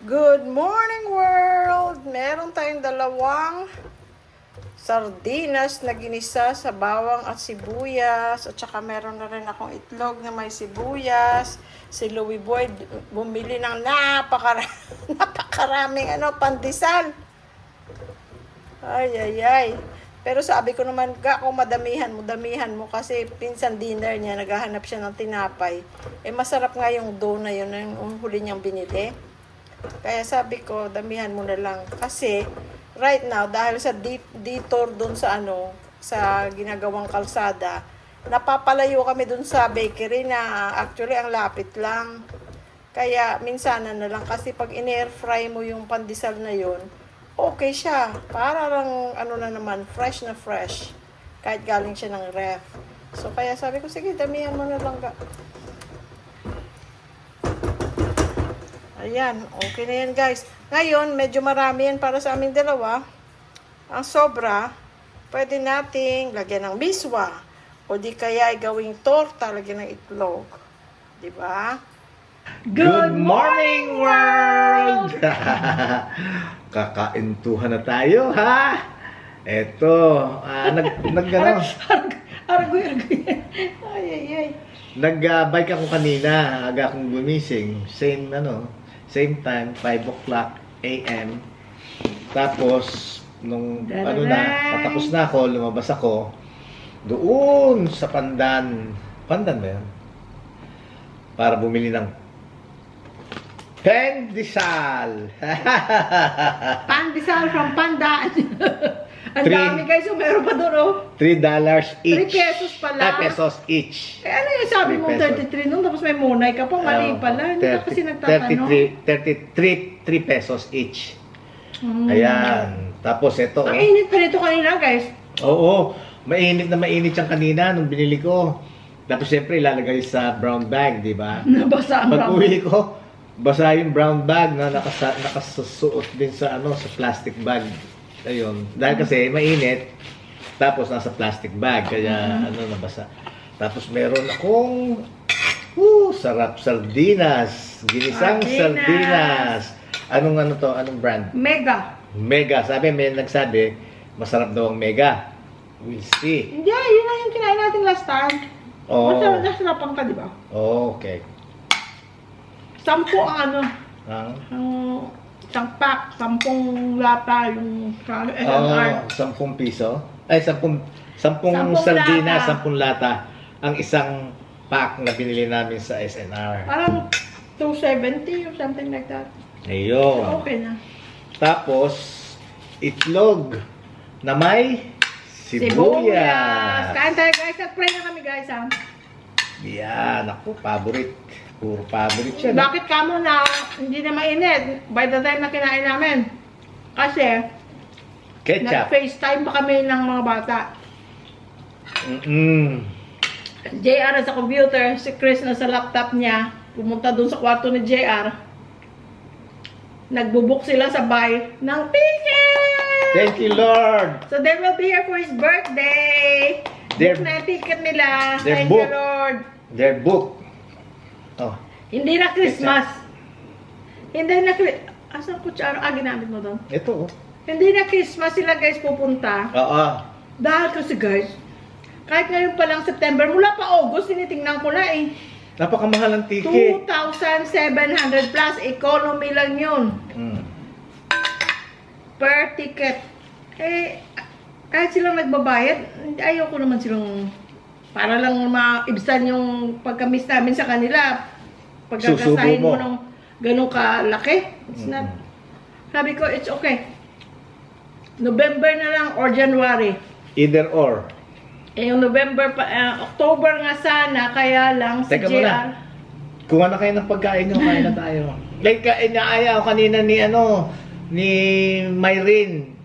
Good morning world! Meron tayong dalawang sardinas na ginisa sa bawang at sibuyas. At saka meron na rin akong itlog na may sibuyas. Si Louie Boy bumili ng napakaraming pandesal. Ay. Pero sabi ko naman, kung damihan mo kasi pinsan dinner niya, naghahanap siya ng tinapay. Masarap nga yung dough na yun, yung huli niyang binili. Kaya sabi ko, damihan mo na lang. Kasi, right now, dahil sa detour dun sa sa ginagawang kalsada, napapalayo kami dun sa bakery na actually ang lapit lang. Kaya, minsanan na lang. Kasi pag in-air fry mo yung pandesal na yun, okay siya. Para lang, na naman, fresh na fresh. Kahit galing siya ng ref. So, kaya sabi ko, sige, damihan mo na lang ka. Ayan, okay na yan guys. Ngayon, medyo marami yan para sa aming dalawa. Ang sobra, pwede nating lagyan ng biswa. O di kaya ay gawing torta, lagyan ng itlog. Diba? Good morning, world! Kakaintuhan na tayo, ha? Eto, nag-ano? Argoy. Ay. Nag-bike ako kanina, aga akong gumising. Same time, 5 o'clock a.m. Tapos, nung patapos na ako, lumabas ako, doon sa Pandan ba yun? Para bumili ng pandesal. Pandesal from Pandan. Ang dami guys, meron pa doon $3 each. 3 pesos pala. 3 pesos each. Ano yung sabi mo 33 nung tapos may munay ka pa, mali pala. Hindi ka kasi nagtatanong. 3 pesos each. Ayan. Tapos ito. Ang init pa nito kanina guys. Oo. Mainit yung kanina nung binili ko. Tapos siyempre ilalagay sa brown bag, di ba? Nabasa ang brown bag. Pag-uwi ko, basa yung brown bag na nakasusuot din sa sa plastic bag. Ayun. Dahil kasi mainit, tapos nasa plastic bag, kaya nabasa. Tapos meron akong sarap sardinas. Ginisang sardinas. Anong brand? Mega. Sabi, may nagsabi, masarap daw ang Mega. We'll see. Hindi, yun na yung kinain natin last time. Oh. Nasarapan ka, di ba? Okay. 10 ang ang isang pack, 10 lata yung SNR. 10 piso? Ay, 10 sardinas, 10 lata. Ang isang pack na binili namin sa SNR. Parang 270 or something like that. Ayun. So, okay na. Tapos, itlog na may sibuyas. Kain tayo guys. Nag-pray na kami guys ha. Yan. Ako, favorite. Puro favorite siya. Bakit kamo na hindi na mainit by the time na kinain namin? Kasi, ketchup. nag-FaceTime pa kami ng mga bata. JR sa computer, si Chris na sa laptop niya. Pumunta dun sa kwarto ni JR. Nagbubuk sila sabay ng ticket! Thank you, Lord! So they will be here for his birthday. Book na yung ticket nila. Thank you, Lord. They're booked. Oh. Hindi na Christmas. Hindi na Christmas. Asan kutsara? Ginamit mo doon? Ito, Hindi na Christmas sila guys pupunta. Oo. Dahil kasi guys, kahit ngayon pa lang September, mula pa August, tinitingnan ko na eh. Napakamahal ang ticket. 2,700 plus. Economy lang yun. Per ticket. Kahit silang nagbabayad, ayoko naman silang para lang maibsan yung pagka-miss namin sa kanila. Pagkakasahin mo ng ganun kalaki. It's not. Sabi ko, it's okay. November na lang or January. Either or. Yung November October nga sana, kaya lang si Teka JR. muna. Kuha na kayo ng pagkain nyo, kain na tayo. Like, inaaya ko kanina ni Myrene.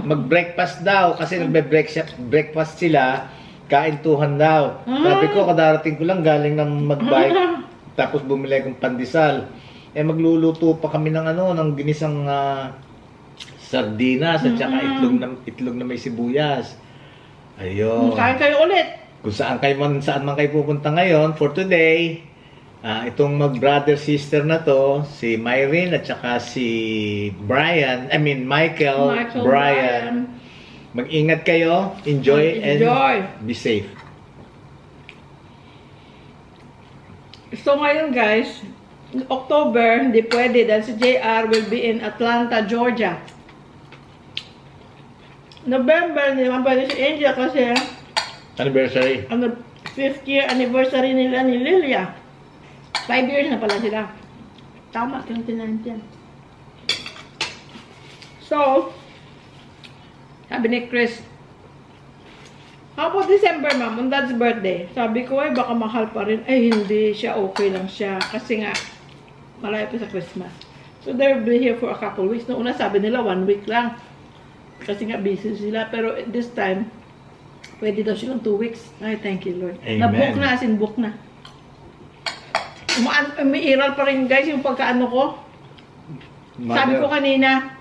Mag-breakfast daw kasi nagbe-breakfast sila, kaintuhan daw. Sabi ko, kadarating ko lang galing ng mag-bike, tapos bumili akong pandesal. Magluluto pa kami ng ng ginisang sardinas at saka itlog na may sibuyas. Ayun. Kain kayo ulit. Kung saan man kayo pupunta ngayon for today, Itong mag-brother-sister na to, si Myrene at saka si Michael, Brian. Mag-ingat kayo, enjoy, Enjoy. and be safe. So ngayon guys, October, hindi pwede dahil si JR will be in Atlanta, Georgia. November, hindi naman pwede si Angel kasi Anniversary. 5th year anniversary nila ni Lilia. 5 years na pala sila. Tama, 2019. So, sabi ni Chris, how about December, ma'am? On Dad's birthday. Sabi ko, ay baka mahal pa rin. Ay, hindi siya. Okay lang siya. Kasi nga, malayo pa sa Christmas. So, they'll be here for a couple weeks. Noong una, sabi nila, 1 week lang. Kasi nga, busy sila. Pero this time, pwede daw silang 2 weeks. Ay, thank you, Lord. Amen. Na-book na, as in book na. Umiiral pa rin, guys, yung pagkaano ko. Sabi ko kanina,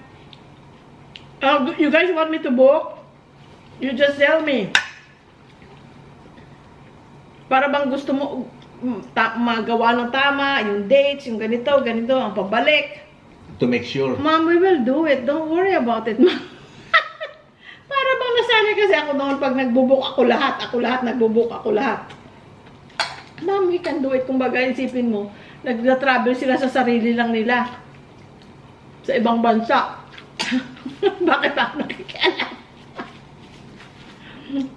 you guys want me to book? You just tell me. Para bang gusto mo magawa ng tama, yung dates, yung ganito, ang pabalik. To make sure. Mom, we will do it. Don't worry about it, ma'am. Para bang nasanay kasi ako noon pag nagbubuk ako lahat, nagbubuk ako lahat. Ma'am, we can do it. Kung baga, isipin mo, nag-travel sila sa sarili lang nila. Sa ibang bansa. Bakit ako nakikialam?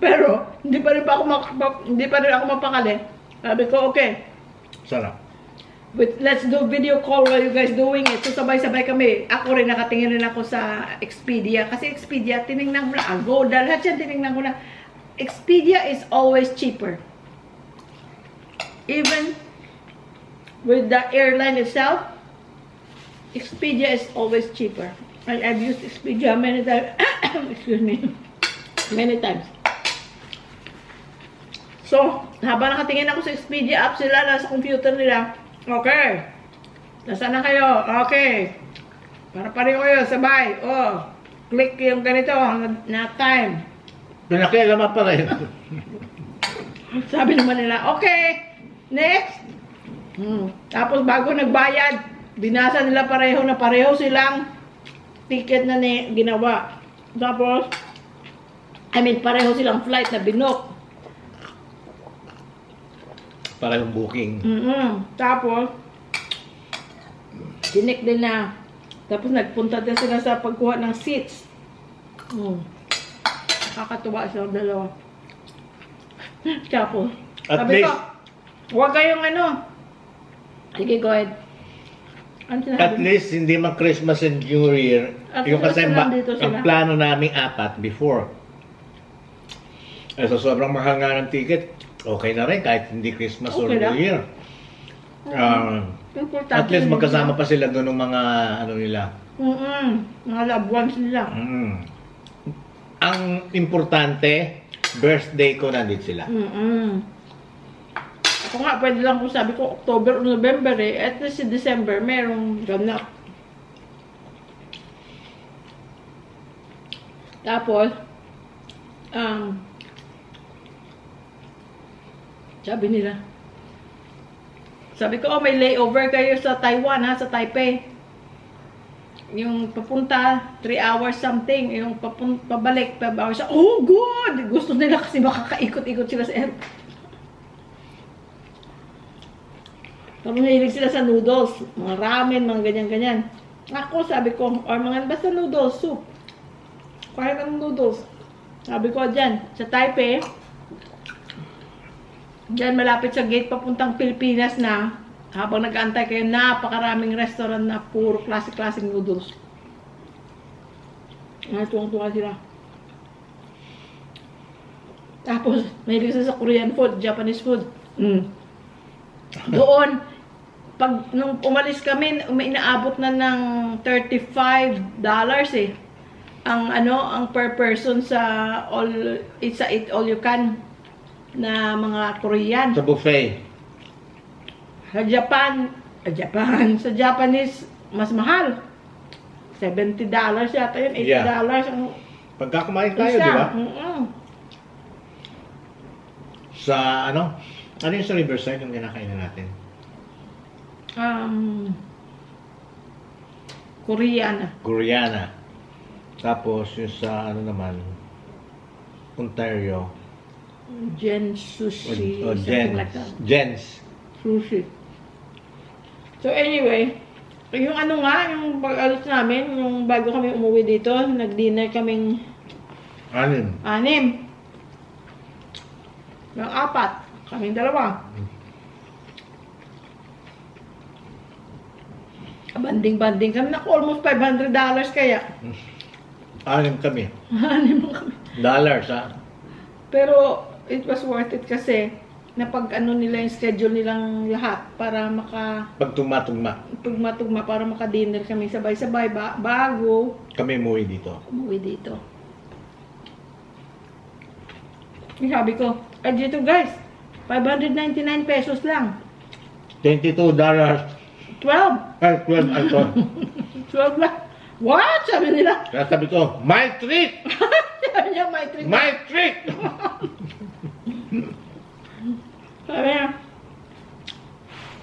Pero, hindi pa rin ako mapakali. Sabi ko, okay. Sarap. But let's do video call while you guys doing it. So, sabay-sabay kami. Ako rin, nakatingin rin ako sa Expedia. Kasi Expedia, tinignan ko na. Agoda, lahat yan tinignan ko na. Expedia is always cheaper. Even with the airline itself, Expedia is always cheaper. And I've used Expedia many times. Excuse me. Many times. So, habang nakatingin ako sa Expedia app sila, nasa computer nila. Okay. Nasaan na kayo? Okay. Para pareho kayo, sabay. Oh, click yung ganito na time. Pinakialaman pa rin. Sabi naman nila, okay. Next. Tapos bago nagbayad, binasa nila pareho na pareho silang ticket na ginawa. Tapos, pareho silang flight na binook. Parang booking. Tapos, tinik din na. Tapos nagpunta din sila sa pagkuha ng seats. Nakakatuwa silang dalawa. Tapos, At sabi ko, least, huwag kayong ano. Sige, go ahead. Ano sinabi at mo? least, hindi man Christmas and New Year. At Yung kasi least nandito sila. ang plano naming 4 before. So, sobrang mahal nga ng ticket. Okay na rin kahit hindi Christmas or Okay New lang. Year. Importante At least yun, magkasama no? pa sila doon ng mga ano nila. Mga loved ones nila. Ang importante, birthday ko nandito sila. Ako nga, pwede lang kung sabi ko October o November eh. At least si December, merong ganap. Tapos, sabi nila, sabi ko, may layover kayo sa Taiwan ha, sa Taipei. Yung papunta, 3 hours something. Yung pabalik, 5 hours. Oh, good! Gusto nila kasi makakaikot-ikot sila sa airport. Tapos nahilig sila sa noodles, mga ramen, mga ganyan-ganyan. Ako, sabi ko, or mga basta noodles, soup. Kaya ng noodles. Sabi ko, dyan, sa Taipei, dyan malapit sa gate papuntang Pilipinas na, habang nag-aantay kayo, napakaraming restaurant na puro classic-classic noodles. Tuwang-tuwa sila. Tapos, mahilig sila sa Korean food, Japanese food. Doon, pag nung umalis kami, inaabot na ng $35 eh. Ang per person sa eat all you can na mga Korean. Sa buffet. Sa sa Japanese, mas mahal. $70 yata yun, $80 Yeah. ang Pagka kumain tayo, isa. di ba? Sa ano yung sa Riverside yung kinakain natin? Korean. Koreana. Tapos yung sa ano naman, Ontario. Gen sushi, O something like that. Jens. Sushi. So anyway, yung ano nga, yung pag-alis namin, yung bago kami umuwi dito, nag-dinner kaming Anim. 6. Yung 4, kaming 2. Banding-banding kami, naku, almost $500 kaya. Anim kami. 6 kami. Dollars, ha? Pero it was worth it kasi napag ano nila yung schedule nilang lahat para Pag tugma-tugma, tugma para maka-dinner kami sabay-sabay bago kami umuwi dito. umuwi dito. Yung sabi ko, ay dito guys, 599 pesos lang. $22. 12. Ay, 12. Ay, sorry. 12 lang. What? Sabi nila. Kaya sabi ko, my treat! Sabi niya, my treat. My treat!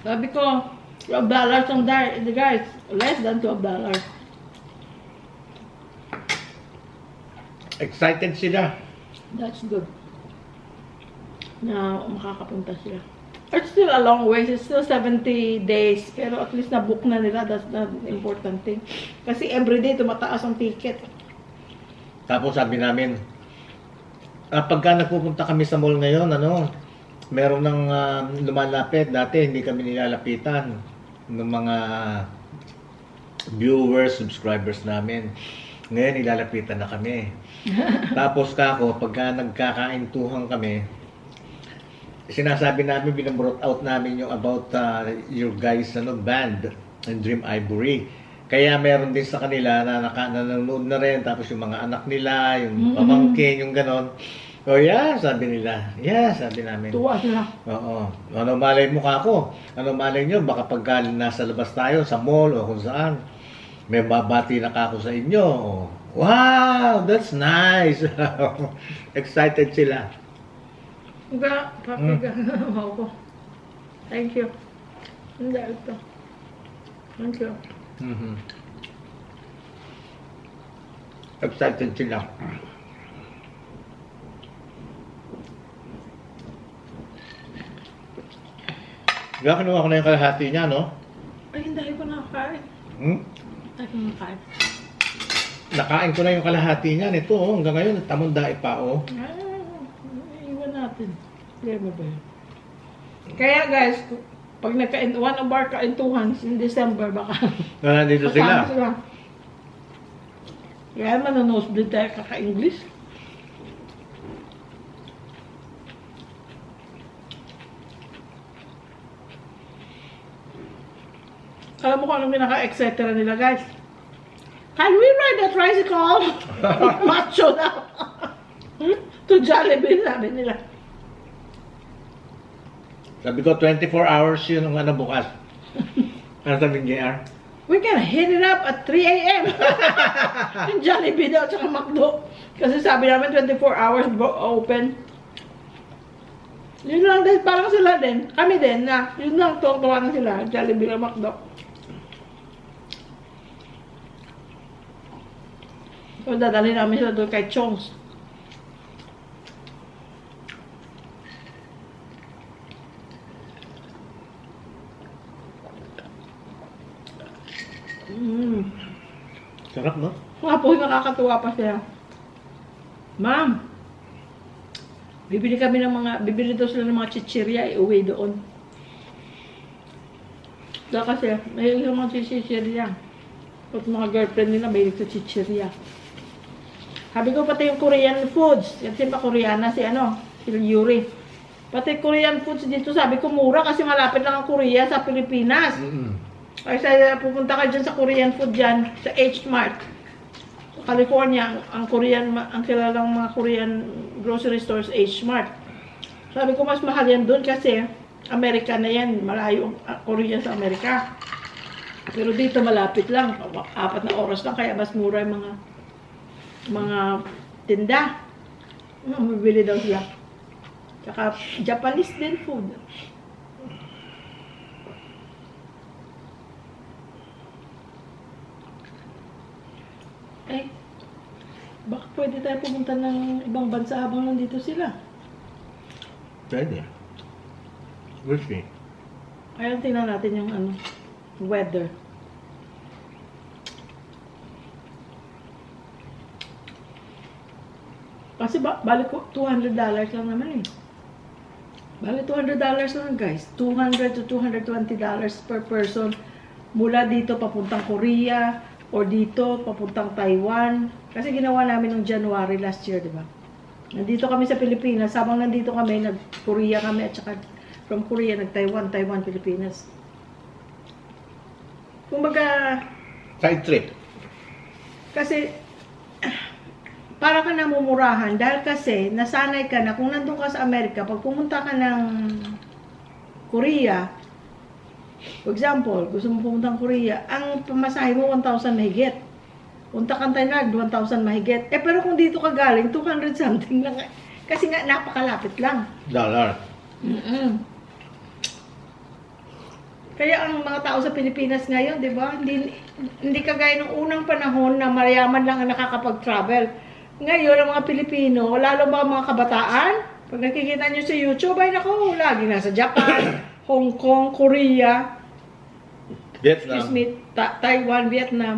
Sabi ko, $12 ang guys. Less than $12. Excited sila. That's good. Na makakapunta sila. It's still a long way. It's still 70 days. Pero at least na-book na nila. That's the important thing. Kasi everyday tumataas ang ticket. Tapos sabi namin, pagka nagpupunta kami sa mall ngayon, meron ng lumalapit. Dati hindi kami nilalapitan ng mga viewers, subscribers namin. Ngayon nilalapitan na kami. Tapos kako, pagka nagkakaintuhan kami, sinasabi namin, binabrought out namin yung about your guys band and Dream Ivory. Kaya meron din sa kanila na nanonood na rin, tapos yung mga anak nila, yung pamangkin, yung ganon. Oh yeah, sabi nila. Yeah, sabi namin. Tuwa sila. Oo. Ano malay mo kako? Ano malay nyo? Baka pagka nasa labas tayo, sa mall o kung saan, may babati na kako sa inyo. Wow, that's nice. Excited sila. Uga, papiga. Wow ko. Thank you. Hindi ito. Thank you. Excited sila. Kaya kinuha ko na yung kalahati niya, no? Ay, hindi ko nakakain. Hindi ko nakakain. Nakain ko na yung kalahati niya. Ito, hanggang ngayon, tamundai pa, Ay, iwan natin. Clear mo ba yun? Kaya guys, pag one of our kaintuhan in December, baka Nandito kasama sila. Kaya manonosebleed tayo kaka-English. Alam mo kung anong pinaka-etc. nila guys? Can we ride a tricycle? Macho na. To Jollibee, sabi nila. Sabi ko, 24 hours yun ang bukas. Ano sabi ni JR? We can hit it up at 3 a.m. Yung Jollibee daw, tsaka McDo. Kasi sabi namin 24 hours open. Yun lang din, parang sila din. Kami din na, yun lang, tuwa na sila. Jollibee na McDo. So, dadali namin sila doon kay Chong's. Sarap, no? Mga po, nakakatuwa pa siya. Ma'am, bibili daw sila ng mga chichirya, iuwi doon. Dahil kasi, may yung mga chichirya. At mga girlfriend nila, may sa chichirya. Sabi ko pati yung Korean foods. Kasi pa Koreana si Yuri. Pati Korean foods dito, sabi ko mura kasi malapit lang ang Korea sa Pilipinas. Ay pupunta ka dyan sa Korean food dyan, sa H-Mart. Sa California, ang kilalang mga Korean grocery stores, H-Mart. Sabi ko mas mahal yan doon kasi Amerika na yan, malayo ang Korea sa Amerika. Pero dito malapit lang, 4 na oras lang, kaya mas mura yung mga tinda. Mabibili daw sila. Tsaka Japanese din food. Eh, baka pwede tayo pumunta ng ibang bansa habang nandito sila. Pwede. We'll see. Ayun, tingnan natin yung ano, weather. Kasi balik ko, $200 lang naman eh. Balik $200 lang guys. $200 to $220 per person. Mula dito papuntang Korea or dito papuntang Taiwan. Kasi ginawa namin noong January last year, di ba? Nandito kami sa Pilipinas. Habang nandito kami, nag-Korea kami at saka from Korea, nag-Taiwan, Taiwan, Pilipinas. Kumbaga, Side trip. kasi, para ka namumurahan dahil kasi nasanay ka na kung nandun ka sa Amerika, pag pumunta ka ng Korea, for example, gusto mo pumunta ng Korea, ang pamasahe mo 1,000 mahigit. Punta kang Thailand, 1,000 mahigit. Eh pero kung dito ka galing, 200 something lang. Kasi nga napakalapit lang. Dollar. Kaya ang mga tao sa Pilipinas ngayon, di ba, hindi kagaya ng unang panahon na mayaman lang ang nakakapag-travel. Ngayon, ang mga Pilipino, lalo mga kabataan, pag nakikita nyo sa YouTube, ay naku, lagi nasa Japan, Hong Kong, Korea, excuse Vietnam. me, Taiwan, Vietnam.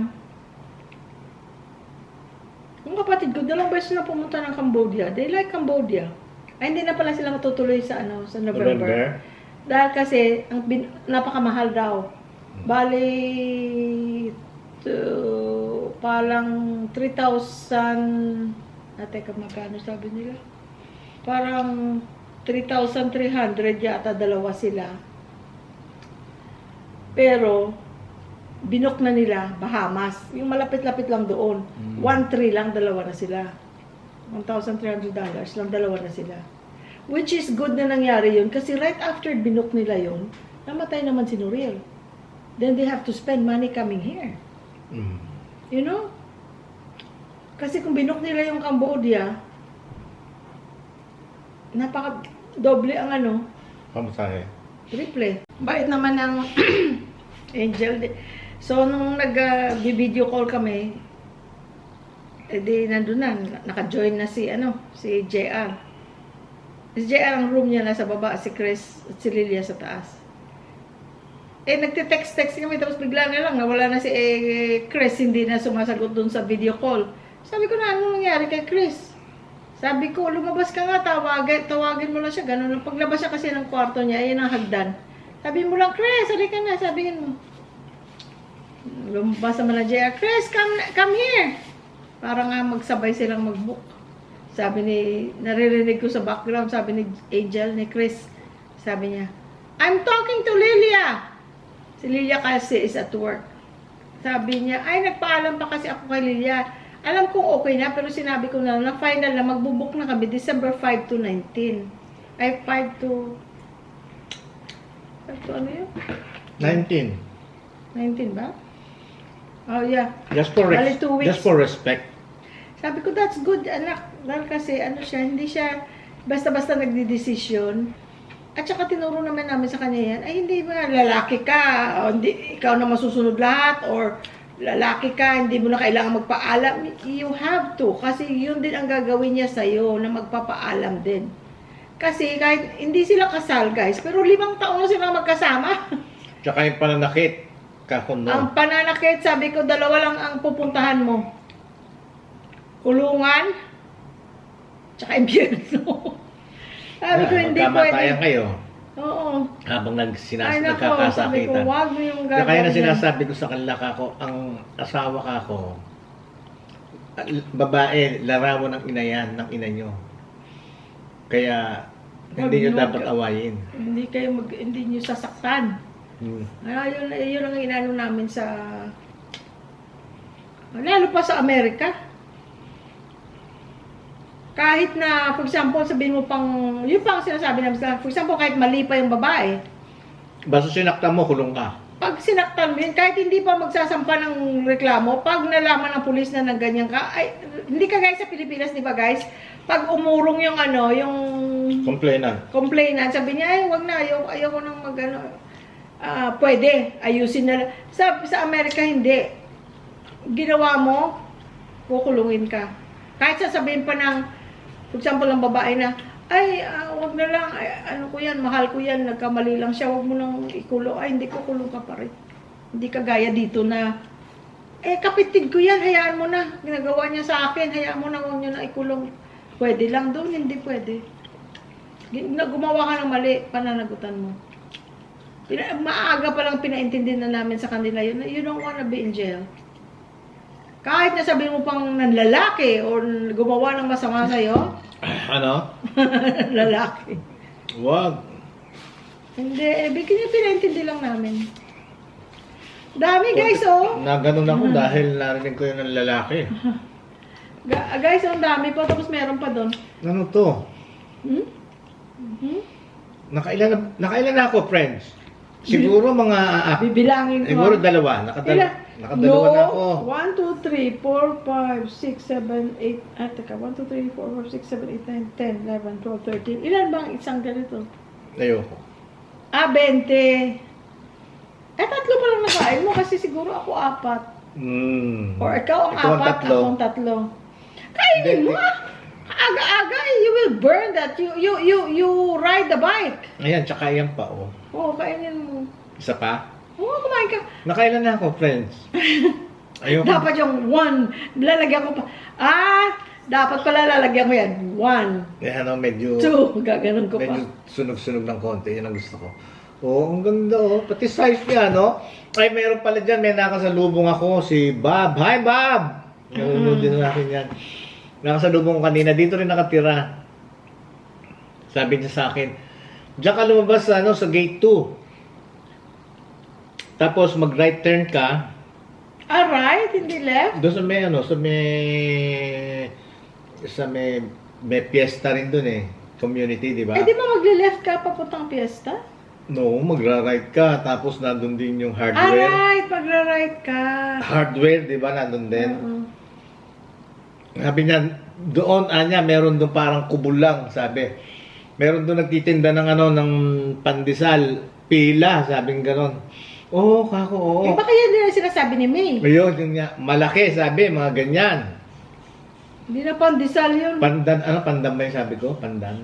Yung kapatid ko, 2 beses na pumunta ng Cambodia. They like Cambodia. Ay, hindi na pala sila matutuloy sa sa November. Dahil kasi, napakamahal daw. Bali, parang 3,000, teka, magkano sabi nila? Parang 3,300 yata, 2 sila. Pero, binook na nila Bahamas. Yung malapit-lapit lang doon. 1,300 lang, 2 na sila. $1,300 lang, 2 na sila. Which is good na nangyari yun kasi right after binook nila yun, namatay naman si Nuriel. Then they have to spend money coming here. You know? Kasi kung binook nila yung Cambodia, napaka-doble ang Pamasahe. triple. Bait naman ng Angel. So, nung nag-video call kami, edi nandun na, naka-join na si JR. Si JR, ang room niya nasa baba, si Chris at si Lilia sa taas. Nagte-text kami, tapos bigla na lang, nawala na si Chris, hindi na sumasagot dun sa video call. Sabi ko na, ano nangyari kay Chris? Sabi ko, lumabas ka nga, tawagin mo lang siya, ganun lang. Paglabas siya kasi ng kwarto niya, ayun ang hagdan. Sabi mo lang, Chris, halika na, sabihin mo. Lumabas naman na JR, Chris, come here. Para nga magsabay silang mag-book. Sabi naririnig ko sa background, sabi ni Angel, ni Chris, sabi niya, I'm talking to Lilia. Si Lilia kasi is at work. Sabi niya, ay, nagpaalam pa kasi ako kay Lilia. Alam kong okay na, pero sinabi ko na final na, magbubook na kami, December 5 to 19. Ay, 5 to ano yun? 19. 19 ba? Oh, yeah. Bali, 2 weeks. Just for respect. Sabi ko, that's good, anak. Dahil kasi, hindi siya basta-basta nagdidesisyon. At saka tinuro naman namin sa kanya yan, ay hindi ba, lalaki ka, o hindi, ikaw na masusunod lahat, or lalaki ka, hindi mo na kailangan magpaalam. You have to, kasi yun din ang gagawin niya sa'yo, na magpapaalam din. Kasi kahit hindi sila kasal, guys, pero 5 taon na sila magkasama. Tsaka yung pananakit. Kakuno. Ang pananakit, sabi ko, 2 lang ang pupuntahan mo. Kulungan, tsaka impyerno. Sabi ko, hindi Magkamatayan pwede. kayo. Oo. Habang Ay, nako, sabi ko, nagkakasakitan. wag mo yung Kaya gagawin na yan. sinasabi ko sa kanila ang asawa kako, babae, larawan ng ina yan, ng ina nyo. Kaya, hindi nyo dapat awayin. Hindi nyo sasaktan. Yun ang inano namin sa, lalo pa sa Amerika. Kahit na, for example, sabihin mo yun pang sinasabi namin sa, for example, kahit mali pa yung babae, Basta sinaktan mo, kulong ka. pag sinaktan mo yun, kahit hindi pa magsasampa ng reklamo, pag nalaman ng pulis na ng ganyan ka, ay, hindi ka guys sa Pilipinas, di ba guys? Pag umurong yung yung complainant, sabi niya, ay, wag na, ayoko nang pwede, ayusin na lang. Sa Amerika, hindi. Ginawa mo, kukulungin ka. Kahit sasabihin pa ng, for example, ng babae na, ay, wag na lang, ay, ano ko yan, mahal ko yan, nagkamali lang siya, wag mo nang ikulong. Ay, hindi kukulong ka pa rin. Hindi ka gaya dito na, kapitid ko yan, hayaan mo na. Ginagawa niya sa akin, hayaan mo na, huwag niyo na ikulong. Pwede lang doon, hindi pwede. Gumawa ka ng mali, pananagutan mo. Maaga pa lang pinaintindi na namin sa kanila yun, na you don't wanna be in jail. Kahit nasabihin mo pang nanlalaki o gumawa ng masama sa'yo, Ano? lalaki. Wag. Hindi, pinaintindi lang namin. Dami guys, oh. Na ganun ako dahil narinig ko yun ng lalaki. Guys, ang dami pa, tapos meron pa doon. Ano to? Hmm? Nakailan na ako, friends? Siguro mga... Bibilangin ko. siguro dalawa. Nakadalawa na ako. 1, 2, 3, 4, 5, 6, 7, 8. Teka, 1, 2, 3, 4, 5, 6, 7, 8, 9, 10, 11, 12, 13. Ilan bang isang ganito? Ayoko. 20. Tatlo pa lang nakain mo kasi siguro ako 4. Or ikaw ang Ikaw ang 4, tatlo. ako ang 3. Kainin mo ah! Aga-aga, you will burn that. You ride the bike. Ayan, tsaka yan pa, oh. Oo, kainin mo. Isa pa? Oo, kumain ka. Nakailan na ako, friends? Ayoko. Dapat yung 1. Lalagyan ko pa. Dapat pala lalagyan ko yan. 1, Eh, ano, medyo... 2. Gaganon ko pa. Medyo sunog-sunog ng konti. Yan ang gusto ko. Oh, ang ganda, oh. Pati size niya, no? Ay, meron pala dyan. May nakasalubong ako. Si Bob. Hi, Bob! Nanonood din natin yan. Nakasalubong ko kanina. Dito rin nakatira. Sabi niya sa akin, diyan ka lumabas sa, sa gate 2. Tapos mag-right turn ka. Alright, hindi left. Doon sa may piyesta rin doon eh. Community, di ba? Di ba magle-left ka papuntang piyesta? No, magra-right ka. Tapos nandun din yung hardware. Alright, magra-right ka. Hardware, di ba? Nandun din. Oo. Sabi niya, doon, meron doon parang kubol lang, sabi. Meron doon nagtitinda ng ng pandesal, pila, sabing ganon. Oo, kako, oo. Baka yan din ang sinasabi ni May. Ayun, yun nga, malaki, sabi, mga ganyan. Hindi na pandesal yun. Pandan ba yung sabi ko? Pandan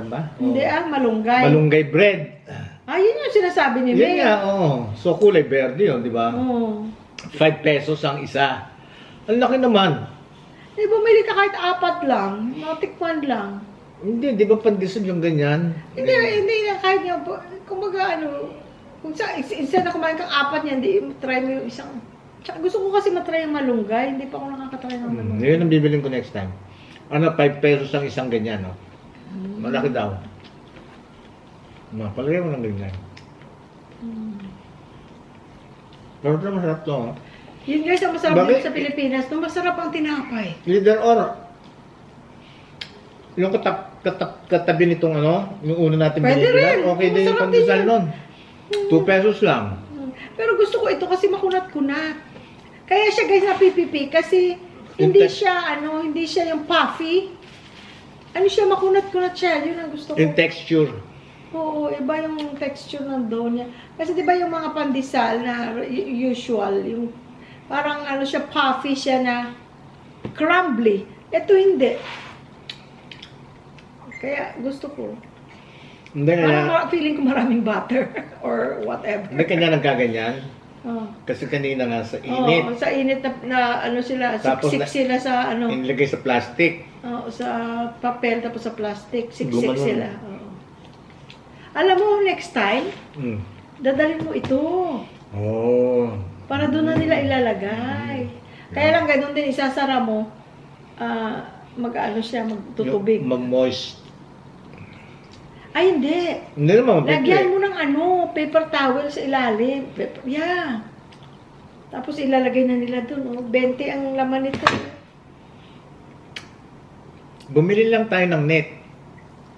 ba? Oo. Hindi malunggay. Malunggay bread. Yun yung sinasabi ni Yun May. nga, oo. So, kulay verde yun, di ba? Oo. 5 pesos ang isa. Ang laki naman. Bumili ka kahit 4 lang. Matikman lang. Hindi, di ba pandesal yung ganyan? Hindi na kahit nga, kumbaga kung instead na kumain kang 4 niyan, hindi try mo yung isang. Tsaka gusto ko kasi matry yung malunggay, hindi pa ako nakakatry ng malunggay. Yun ang bibilin ko next time. 5 pesos ang isang ganyan, no? Malaki daw. Palagay mo ng ganyan. Pero ito masarap to, no? Yun guys, ang masarap Bakit? dito sa Pilipinas, no, masarap ang tinapay. Leader or yung katabi nitong yung una natin Pwede binibilan, rin. okay din yung Masarap pandesal din yan. nun. 2 pesos lang. Pero gusto ko ito kasi makunat-kunat. Kaya siya guys napipipi kasi hindi siya yung puffy. Siya makunat-kunat siya. Yun ang gusto ko. Yung texture. Oo, iba yung texture ng dough niya. Kasi di ba yung mga pandesal na usual, yung parang siya puffy siya na crumbly. Ito hindi. Kaya gusto ko. Hindi Parang feeling ko maraming butter or whatever. Hindi kanya nagkaganyan. Oh. Kasi kanina nga sa init. Sa init na sila, Tapos siksik sila sa Inilagay sa plastic. sa papel tapos sa plastic, siksik Gumanon. sila. Oo. Alam mo, next time, dadalhin mo ito. Oh. Para doon na nila ilalagay. Kaya lang ganun din, isasara mo, siya, magtutubig. Mag-moist. Ay, hindi. Hindi naman Lagyan mo ng paper towel sa ilalim. Yeah. Tapos ilalagay na nila doon. 20 ang laman nito. Bumili lang tayo ng net.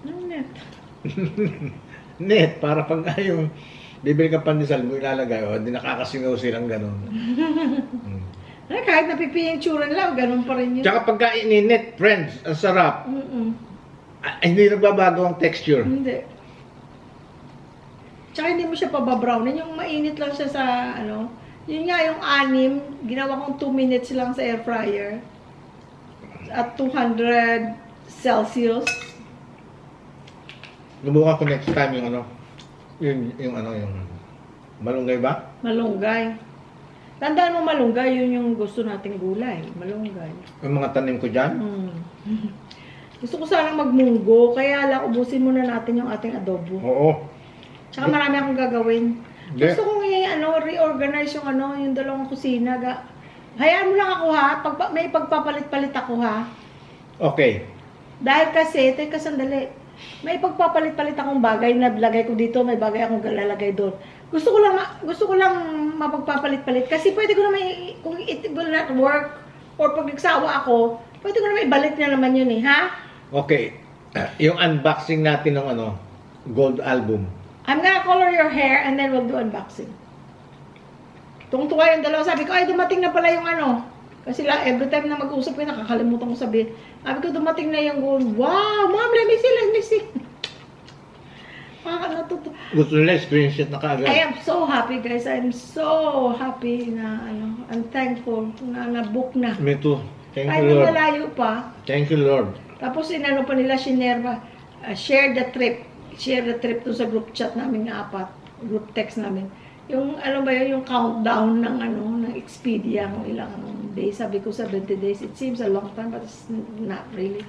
Ano net? Net, para pag yung bibili ka pandesal mo ilalagay, hindi nakakasingaw silang ganun. Kahit napipi yung tsura nila, ganun pa rin yun. Tsaka pagka ininet, friends, ang sarap. Hindi nagbabago ang texture. Hindi. Tsaka hindi mo siya pababrownin. Yung mainit lang siya sa, Yun nga, yung 6, ginawa kong 2 minutes lang sa air fryer. At 200 Celsius. Lubukan ko next time yung ano, yung malunggay ba? Malunggay. Tandaan mo malunggay, yun yung gusto nating gulay. Malunggay. Yung mga tanim ko dyan? Gusto ko sanang magmunggo, kaya lang ubusin muna natin yung ating adobo. Oo. Tsaka marami akong gagawin. Hindi. Gusto kong reorganize yung dalawang kusina. Hayaan mo lang ako ha, may pagpapalit-palit ako ha. Okay. Dahil kasi, teka sandali, may pagpapalit-palit akong bagay na lagay ko dito, may bagay akong lalagay doon. Gusto ko lang mapagpapalit-palit kasi pwede ko na kung it will not work or pag nagsawa ako, pwede ko na ibalik na naman yun ha? Okay. Yung unboxing natin ng gold album. I'm gonna color your hair and then we'll do unboxing. Tungtuwa yung dalawa. Sabi ko, ay dumating na pala yung Kasi every time na mag-usap ko, nakakalimutan ko sabihin. Sabi ko, dumating na yung gold. Wow, ma'am, let me see. Gusto nila screenshot na kaagad. I am so happy, guys. I'm so happy na, I'm thankful na na-book na. Me too. Thank Kahit you, na Lord. malayo pa. Thank you, Lord. Tapos pa nila, share the trip. Share the trip to sa group chat namin na 4. Group text namin. Yung, yung countdown ng Expedia, kung ilang days. Sabi ko 70 days. It seems a long time, but it's not really.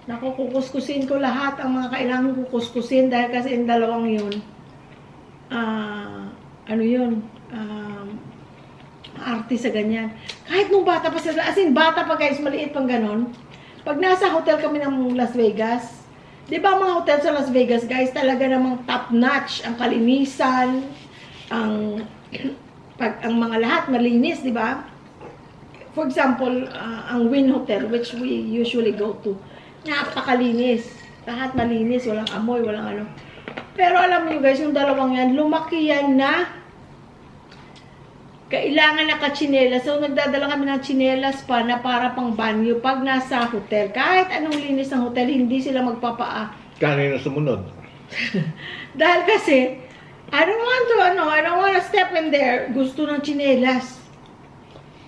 Naku, kukuskusin ko lahat ang mga kailangan kukuskusin dahil kasi yung dalawang yun, arte sa ganyan. Kahit nung bata pa sila, as in bata pa guys, maliit pang ganon. Pag nasa hotel kami ng Las Vegas, di ba mga hotel sa Las Vegas guys, talaga namang top notch, ang kalinisan, ang mga lahat malinis, di ba? For example, ang Wynn Hotel, which we usually go to, napakalinis. Lahat malinis, walang amoy, walang Pero alam niyo guys, yung dalawang yan, lumaki yan na kailangan nakatsinelas. So, nagdadala kami ng tsinelas pa na para pang banyo pag nasa hotel. Kahit anong linis ng hotel, hindi sila magpapaa. Kanino sumunod? Dahil kasi, I don't want to step in there. Gusto ng tsinelas.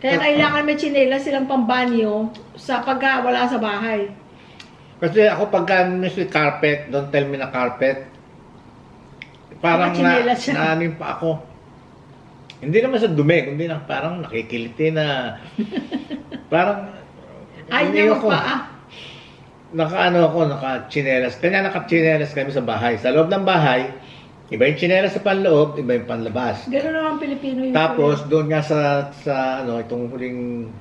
Kaya kailangan may tsinelas silang pang banyo sa pagka wala sa bahay. Kasi ako pagka may carpet, don't tell me na carpet, parang Nakatsinelas siya. naanin pa ako. Hindi naman sa dumi, kundi na parang nakikiliti na. Parang, Ay, hindi naman ako. Naka-chinelas. Kanya naka-chinelas kami sa bahay. Sa loob ng bahay, iba yung chinelas sa panloob, iba yung panlabas. Gano'n naman Pilipino yung Tapos, doon nga sa itong huling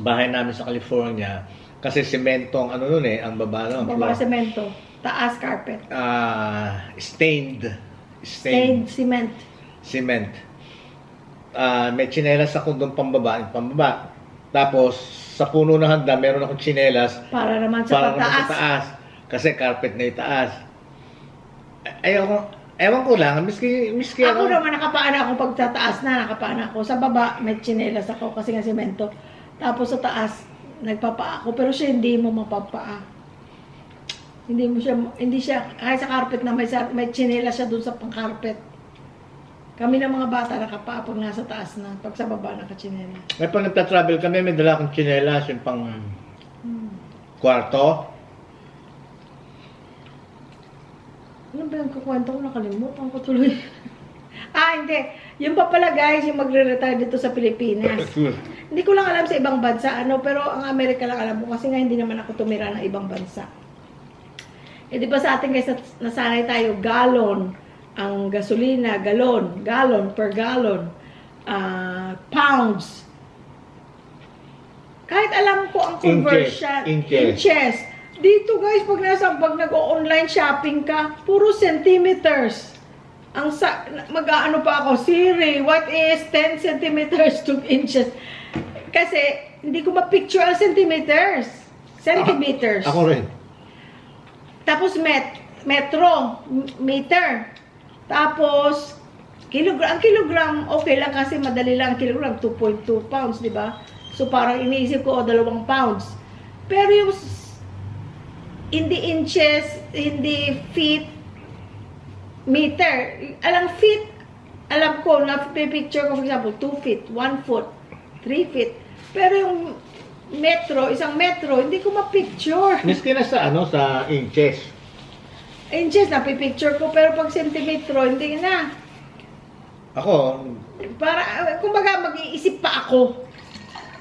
bahay namin sa California, kasi semento ang ang baba, baba semento. Taas carpet. Stained Cement. cement. May tsinelas ako doon pambaba. Tapos, sa puno ng handa, meron akong tsinelas Para naman sa sa taas. Kasi carpet na itaas. Ewan ko lang, miski Ako naman nakapaan ako pag sa taas na, nakapaan ako. Sa baba, may tsinelas ako kasi nga semento. Tapos sa taas, nagpapaa ako. Pero siya hindi mo mapapaa. Hindi siya, kahit sa carpet na may tsinelas siya dun sa pang-carpet. Kami ng mga bata nakapaa pag nasa taas na, pag sa baba nakatsinelas. May pag nagta-travel kami, may dala akong tsinelas, yung pang kwarto. Ano ba yung kukwento ko? Nakalimutan ko tuloy. Hindi. Yung pa pala guys, yung magre-retire dito sa Pilipinas. Hindi ko lang alam sa ibang bansa, pero ang Amerika lang alam ko kasi nga hindi naman ako tumira ng ibang bansa. Di ba sa atin guys, nasanay tayo, gallon, ang gasolina, gallon per gallon, pounds. Kahit alam ko ang conversion, inches. Dito guys, pag nag-online shopping ka, puro centimeters. Mag-aano pa ako, Siri, what is 10 centimeters to inches? Kasi, hindi ko ma-picture ang centimeters. Centimeters. Ako rin. Tapos metro, meter. Tapos, kilogram. Ang kilogram, okay lang kasi madali lang. Kilogram, 2.2 pounds, di ba? So, parang iniisip ko, 2 pounds. Pero yung hindi inches, hindi feet, meter. Alang feet, alam ko, na-picture ko, for example, 2 feet, 1 foot, 3 feet. Pero yung metro, isang metro, hindi ko ma-picture. Miski na sa ano, sa inches. Inches, napipicture ko, pero pag sentimetro, hindi na. Ako, Para, kumbaga, mag-iisip pa ako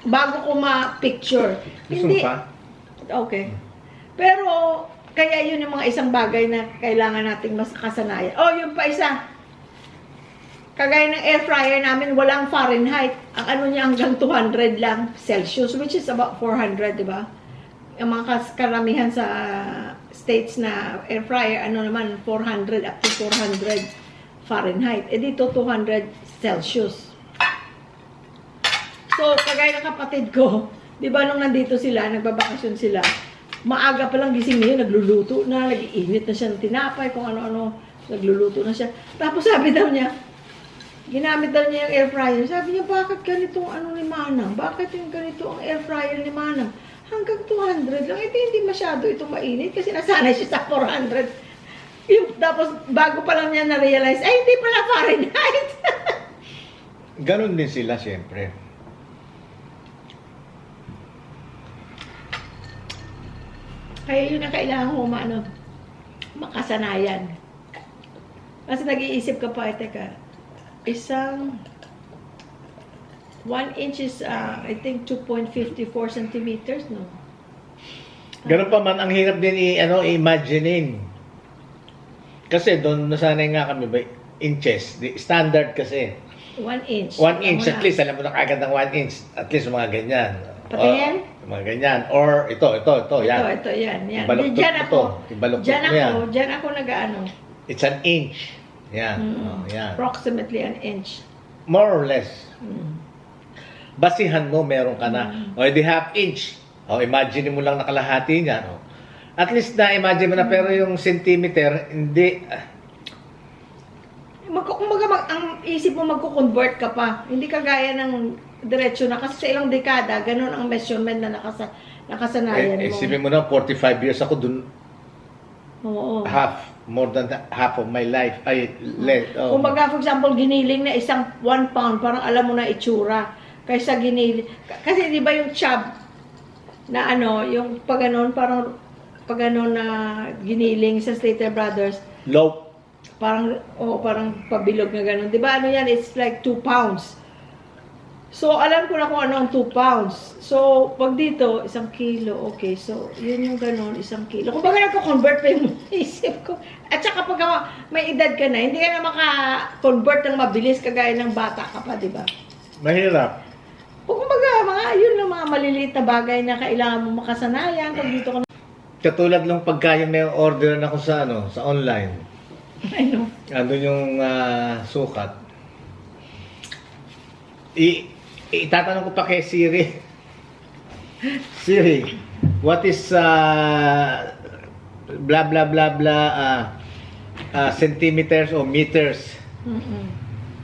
bago ko ma-picture. gusto mo pa? Okay. Pero, kaya yun yung mga isang bagay na kailangan nating mas kasanayan. Oh, yung pa isa. Kagaya ng air fryer namin, walang Fahrenheit. Ang ano niya hanggang 200 lang Celsius, which is about 400, di ba? Ang mga karamihan sa states na air fryer, ano naman, 400 up to 400 Fahrenheit. Eh dito, 200 Celsius. So, kagaya ng kapatid ko, di ba nung nandito sila, nagbabakasyon sila, maaga pa lang gising niya, nagluluto na, nag-iinit na siya ng tinapay, kung ano-ano, nagluluto na siya. Tapos sabi daw niya, ginamit daw niya yung air fryer. Sabi niya, bakit ganito ang ano ni Manang? Bakit yung ganito ang air fryer ni Manang? Hanggang 200 lang. Ito hindi masyado ito mainit kasi nasanay siya sa 400. Yung, tapos bago pa lang niya na-realize, ay hindi pala Fahrenheit. Ganon din sila, siyempre. Kaya yun ang kailangan ko makasanayan. Kasi nag-iisip ka pa, teka, isang 1 inch is, I think, 2.54 centimeters, no? Ganon pa man, ang hirap din i-imaginein. Kasi doon nasanay nga kami ba, inches. Standard kasi. 1 inch. 1 inch, Alam mo at least, alam mo na kagad ng 1 inch. At least, mga ganyan. Patingin? Mga ganyan. Or, ito, yan. Ito, yan. Ibaluktot Diyan mo ako, to. Ibaluktot mo yan. diyan ako nag-ano. It's an inch. Yan. Oh, yan. Approximately an inch. More or less. Mm. Basihan mo, meron ka na. O, di half inch. O, imagine mo lang nakalahati niyan. O. At least na-imagine mo na, pero yung centimeter, hindi. Ang isip mo magko-convert ka pa. Hindi ka gaya ng diretso na kasi sa ilang dekada, ganun ang measurement na nakasanayan mo. Isipin mo na, 45 years ako dun, Oo. more than half of my life. Ay, Kumbaga, for example, giniling na isang 1 pound, parang alam mo na itsura. Kaysa giniling. Kasi di ba yung chub na ano, yung pag ganun, parang pag ganun na giniling sa Slater Brothers, low. parang pabilog na ganun. Di ba ano yan? It's like 2 pounds. So, alam ko na kung ano ang 2 pounds. So, pag dito, 1 kilo. Okay, so, yun yung ganun, 1 kilo. Kung baga nagko-convert pa yung isip ko. At saka pag may edad ka na, hindi ka na maka-convert ng mabilis kagaya ng bata ka pa, di ba? Mahirap. O kumbaga, yun lang mga maliliit na bagay na kailangan mo makasanayan. Pag dito ka na, Katulad ng pagkain na yung order na ko sa online. I know. Ano yung sukat. Itatanong ko pa kay Siri. Siri, what is blah blah blah blah centimeters or meters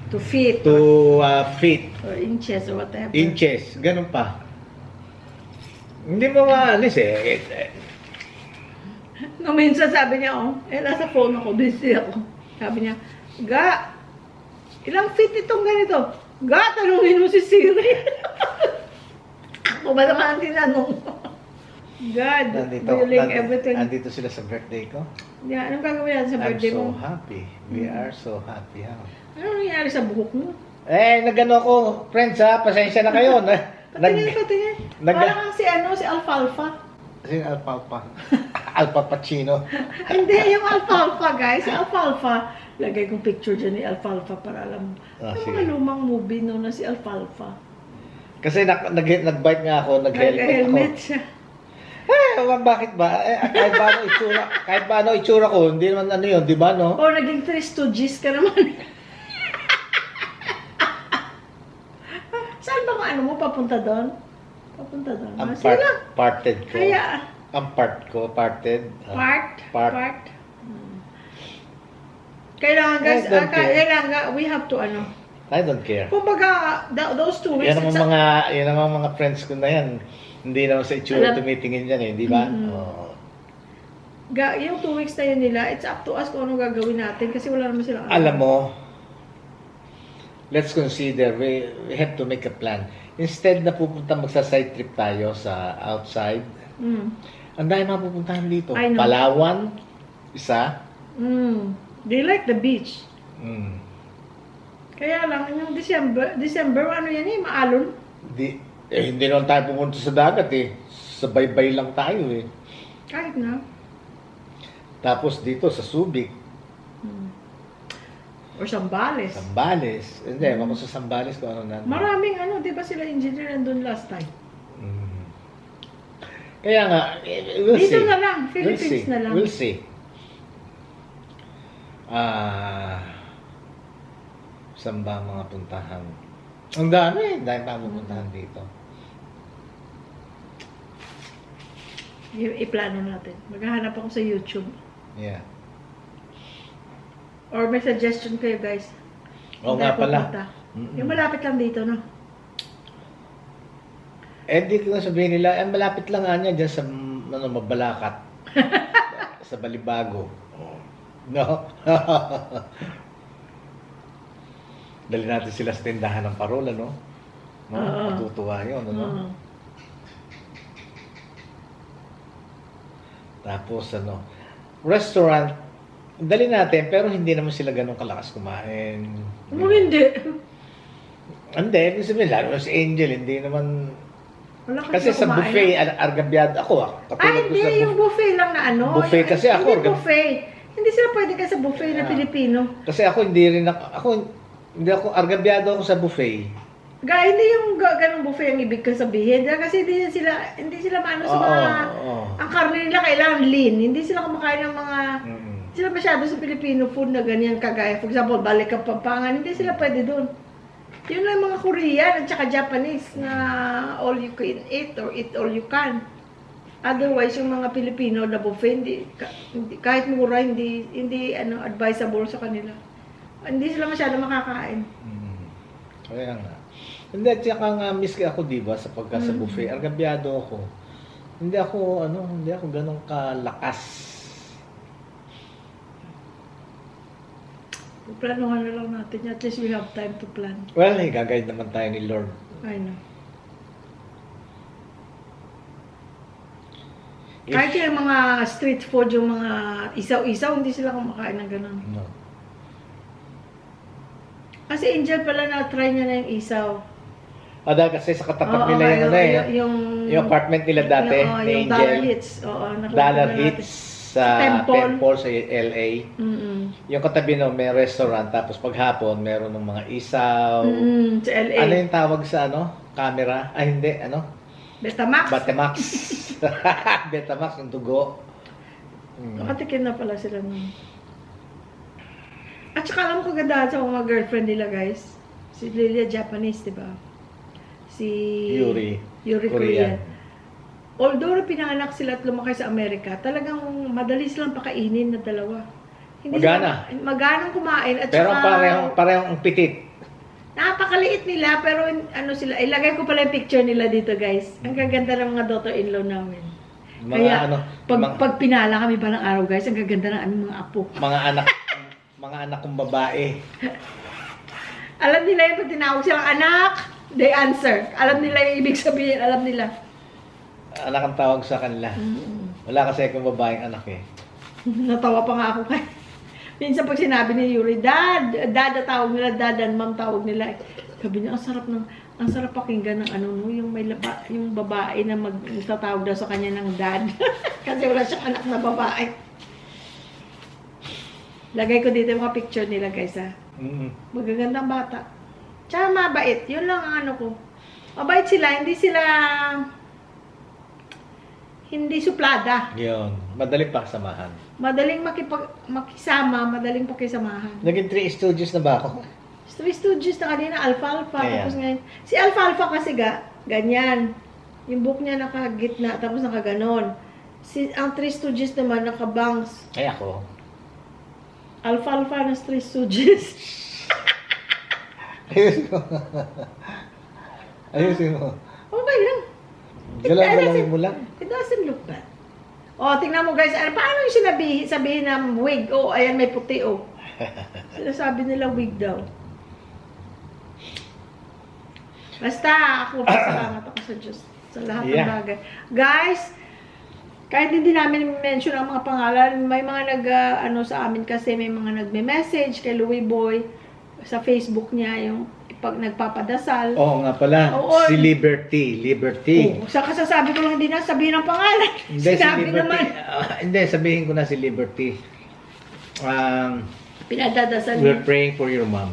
To feet. to feet, Or inches or whatever. inches, ganun pa. Hindi mo maalis No, minsan sabi niya, nasa phone ako, busy ako. Sabi niya, Ga, ilang feet itong ganito? Ga, tanungin mo si Siri. Ako ba naman ang tinanong? God, willing everything. Nandito sila sa birthday ko. Yeah, anong gagawin natin sa I'm birthday so mo? happy. We are so happy. Ano nangyari sa buhok mo? Nagano ako, friends pasensya na kayo. Patingin. nag- Parang si Alfalfa. Kasi alpalpa. Alpapachino. Hindi, yung Alfalfa, guys. Si Alfalfa. Lagay kong picture dyan ni Alfalfa para alam mo. Yung Sige. mga lumang movie no na si Alfalfa. Kasi nag-bike nga ako, nag-helmet ako. Nag-helmet siya. Bakit ba? Kahit paano itsura ko, hindi naman ano yun, di ba no? O, naging 3 stooges ka naman. Saan ba ang ano mo? Papunta doon? Papunta doon. Ang Sige lang. parted ko. Kaya, Ang part ko, parted. part. Hmm. Kailangan guys, I don't care. kailangan, we have to ano. I don't care. Kumbaga, those 2 weeks, Yan ang mga friends ko na yan. Hindi naman sa itsura tumitingin yan di ba? Oo. yung 2 weeks na yun nila, it's up to us kung ano gagawin natin kasi wala naman silang Alam mo, let's consider, we have to make a plan. Instead na pupunta magsa-side trip tayo sa outside, ang dahil mapupuntahan dito. I know. Palawan, isa. They like the beach. Mm. Kaya lang, yung December, ano yan eh, maalon. Hindi naman tayo pumunta sa dagat eh. Sa baybay lang tayo eh. Kahit na. Tapos dito sa Subic, Or Sambales. Sambales. Hindi, ako sa Sambales kung ano na. Maraming ano, di ba sila engineer nandun last time? Mm. Kaya nga, we'll Dito see. na lang, Philippines na lang. We'll see. Saan ba ang mga puntahan? Ang dami pa pupuntahan dito. Iplano natin. Maghahanap ako sa YouTube. Yeah. Or may suggestion kayo guys. Oo Kung nga tayo pala. pupunta. Mm-mm. Yung malapit lang dito, no? Di ko sabihin nila, malapit lang nga niya dyan sa Mabalakat. Sa Balibago. No? Dali natin sila sa tindahan ng parola, no? No? Oo. Matutuwa yun, ano? Oo. Tapos, restaurant, dali natin, pero hindi naman sila ganun kalakas kumain. Hindi. Hindi, ibig sabihin, lalo na si Angel, hindi naman. Wala Kasi sa kumain. buffet, argabyado ako. Katulad ko Hindi, sa yung buffet lang na ano. Buffet kasi ako, Hindi buffet. Hindi sila pwede ka sa buffet na Ah. Pilipino. Kasi ako hindi ako argabyado ako sa buffet. Hindi yung ganong buffet ang ibig ko sabihin. Kasi hindi sila maano sa mga, Oo. ang karne nila kailangan lean. Hindi sila kumakain ng mga, Mm-mm. hindi sila masyado sa Filipino food na ganyan kagaya. For example, balik ang Pampangan, hindi sila pwede doon. Yun lang mga Korean at saka Japanese na all you can eat or eat all you can. Otherwise, yung mga Pilipino na buffet, kahit mura, hindi advisable sa kanila. Hindi sila masyado makakain. Kaya nga. Hindi, tsaka nga miski ako, di ba, sa sa buffet, argabyado ako. Hindi ako ganun kalakas. Planuhan na lang natin. At least we have time to plan. Well, gagayad naman tayo ni Lord. I know. Kahit yung mga street food, yung mga isaw-isaw, hindi sila kumakain ng ganun. No. Kasi Angel pala na-try niya na yung isaw. Dahil kasi sa katapat nila yung apartment nila dati, yung ni Dollar Angel. Hits. Oo, Dollar Hits sa Temple sa LA. Mm-mm. Yung katabi may restaurant, tapos paghapon meron ng mga isaw. Sa LA. Ano yung tawag sa camera? Hindi, Betamax. Betamax. Betamax, yung dugo. Nakatikim na pala sila nun. At saka alam ko ganda sa mga girlfriend nila guys. Si Lilia Japanese, di ba? Si Yuri Korean. Although pinanganak sila at lumaki sa Amerika, talagang madali silang pakainin na dalawa. Magana. Maganang kumain at Pero saka parehong pitit. napakaliit nila pero sila, ilagay ko pala yung picture nila dito guys. Ang gaganda ng mga daughter-in-law namin. Kaya pag pinala kami pa ng araw guys, ang gaganda ng aming mga apo. Mga anak kong babae. Alam nila yung pag tinawag silang anak, they answer. Alam nila yung ibig sabihin, alam nila. Anak ang tawag sa kanila. Wala kasi akong babaeng anak eh. Natawa pa nga ako kay. Minsan pag sinabi ni Yuri, Dad ang tawag nila, Dad and Mom tawag nila. Sabi niya, ang sarap pakinggan ng yung yung babae na magtatawag daw sa kanya ng Dad. Kasi wala siyang anak na babae. Lagay ko dito yung mga picture nila guys ha. Magagandang bata. Tsaka mabait. Yun lang ang ko. Mabait sila. Hindi suplada. Yun. Madaling paksamahan. Madaling makisama, madaling pakisamahan. Naging 3 studios na ba ako? Three Stooges na kanina, Alfalfa. Kaya. Tapos ngayon, si Alfalfa kasi ganyan. Yung book niya nakagitna, tapos nakaganon. Ang Three Stooges naman, nakabangs. Ay ako. Alfalfa na Three Stooges. Ayusin mo. Okay lang. Galaw-galawin mo lang. It doesn't look bad. Tingnan mo guys, paano yung sabihin ng wig? Ayan may puti, Sinasabi nila wig daw. Basta ako, pasalamat ako sa Diyos sa lahat ng Yeah. bagay. Guys, kahit hindi namin mention ang mga pangalan, may mga sa amin kasi may mga nagme-message kay Louie Boy sa Facebook niya yung pag nagpapadasal. Oo nga pala, Oo. si Liberty. Oh, sa kasasabi ko lang hindi na sabihin ang pangalan. Hindi, si Sinabi Liberty. naman. Hindi, sabihin ko na si Liberty. Pinadadasal We're niya. praying for your mom.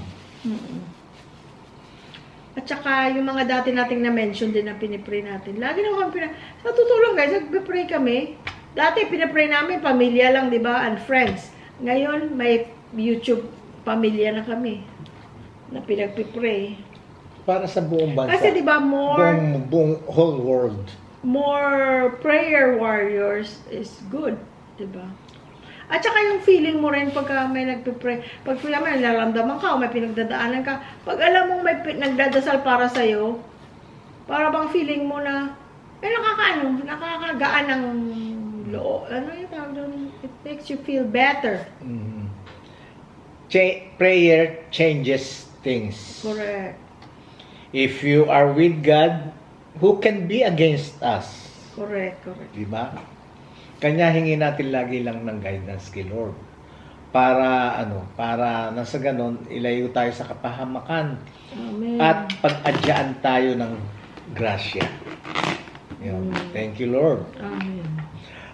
At saka yung mga dati nating na-mention din na pinipray natin. Lagi naman sa totoo lang guys, nagpipray kami. Dati pinipray namin, pamilya lang, di ba? And friends. Ngayon, may YouTube pamilya na kami na pinagpipray. Para sa buong bansa. Kasi di ba buong whole world. more prayer warriors is good, di ba? At saka yung feeling mo rin pagka may nagpipray, pag may nararamdaman ka o may pinagdadaanan ka, pag alam mong may nagdadasal para sa'yo, para bang feeling mo na, nakakagaan ng loob. Ano yung tawag doon? It makes you feel better. Mhm. Prayer changes things. Correct. If you are with God, who can be against us? Correct. Di ba? Kanya hingi natin lagi lang ng guidance kay Lord. Para nasa ganon, ilayo tayo sa kapahamakan. Amen. At pag-adyaan tayo ng grasya. Yun. Thank you, Lord. Amen.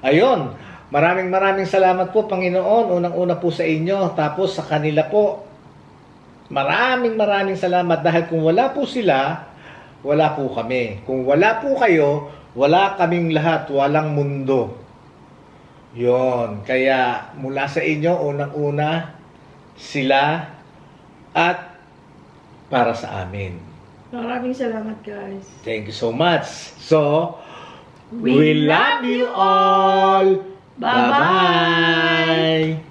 Ayun. Maraming salamat po, Panginoon. Unang-una po sa inyo. Tapos sa kanila po, maraming salamat. Dahil kung wala po sila, wala po kami. Kung wala po kayo, wala kaming lahat. Walang mundo. Yon. Kaya mula sa inyo, unang-una, sila at para sa amin. Maraming salamat guys. Thank you so much. So, We we love you all. Bye-bye. Bye-bye.